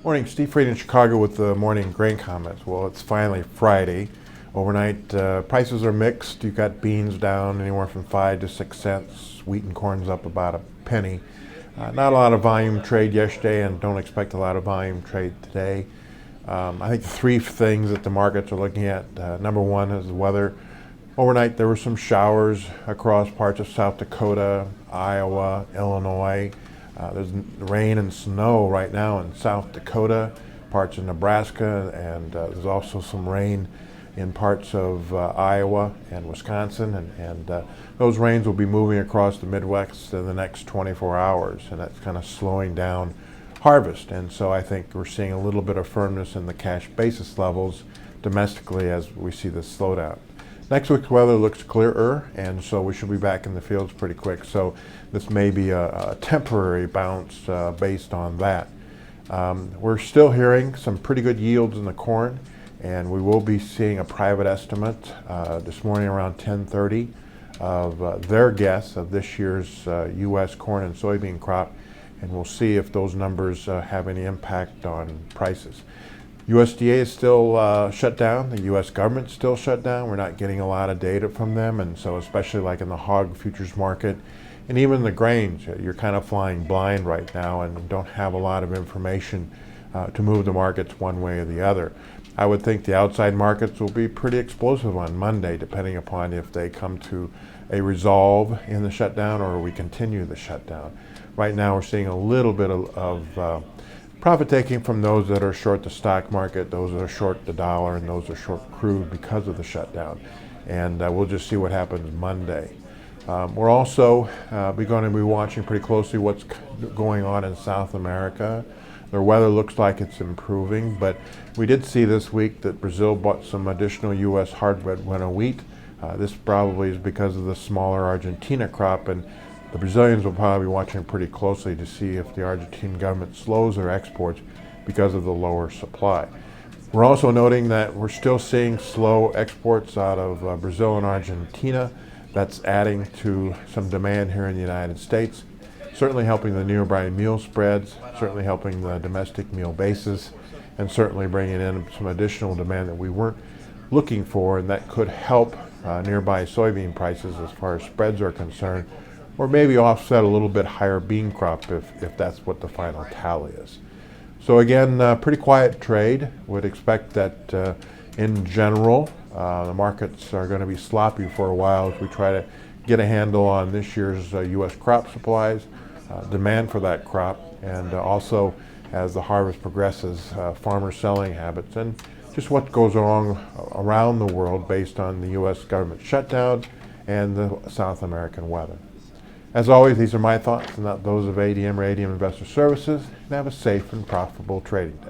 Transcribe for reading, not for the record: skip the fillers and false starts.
Morning, Steve Fried in Chicago with the morning grain comments. Well, it's finally Friday. Overnight prices are mixed. You've got beans down anywhere from 5 to 6 cents. Wheat and corn's up about a penny. Not a lot of volume trade yesterday, and don't expect a lot of volume trade today. I think the three things that the markets are looking at, number one is the weather. Overnight there were some showers across parts of South Dakota, Iowa, Illinois. There's rain and snow right now in South Dakota, parts of Nebraska, and there's also some rain in parts of Iowa and Wisconsin, and those rains will be moving across the Midwest in the next 24 hours, and that's kind of slowing down harvest. And so I think we're seeing a little bit of firmness in the cash basis levels domestically as we see this slowdown. Next week's weather looks clearer, and so we should be back in the fields pretty quick. So this may be a temporary bounce based on that. We're still hearing some pretty good yields in the corn, and we will be seeing a private estimate this morning around 10:30 of their guess of this year's U.S. corn and soybean crop, and we'll see if those numbers have any impact on prices. USDA is still shut down. The U.S. government's still shut down. We're not getting a lot of data from them, and so especially like in the hog futures market and even the grains, you're kind of flying blind right now and don't have a lot of information to move the markets one way or the other. I would think the outside markets will be pretty explosive on Monday, depending upon if they come to a resolve in the shutdown or we continue the shutdown. Right now we're seeing a little bit of profit taking from those that are short the stock market, those that are short the dollar, and those that are short crude because of the shutdown. And we'll just see what happens Monday. We're also going to be watching pretty closely what's going on in South America. Their weather looks like it's improving, but we did see this week that Brazil bought some additional U.S. hard red winter wheat. This probably is because of the smaller Argentina crop, and the Brazilians will probably be watching pretty closely to see if the Argentine government slows their exports because of the lower supply. We're also noting that we're still seeing slow exports out of Brazil and Argentina. That's adding to some demand here in the United States, certainly helping the nearby meal spreads, certainly helping the domestic meal basis, and certainly bringing in some additional demand that we weren't looking for, and that could help nearby soybean prices as far as spreads are concerned, or maybe offset a little bit higher bean crop if that's what the final tally is. So again, pretty quiet trade. Would expect that in general, the markets are going to be sloppy for a while as we try to get a handle on this year's U.S. crop supplies, demand for that crop, and also as the harvest progresses, farmer selling habits, and just what goes on around the world based on the U.S. government shutdown and the South American weather. As always, these are my thoughts and not those of ADM or ADM Investor Services, and have a safe and profitable trading day.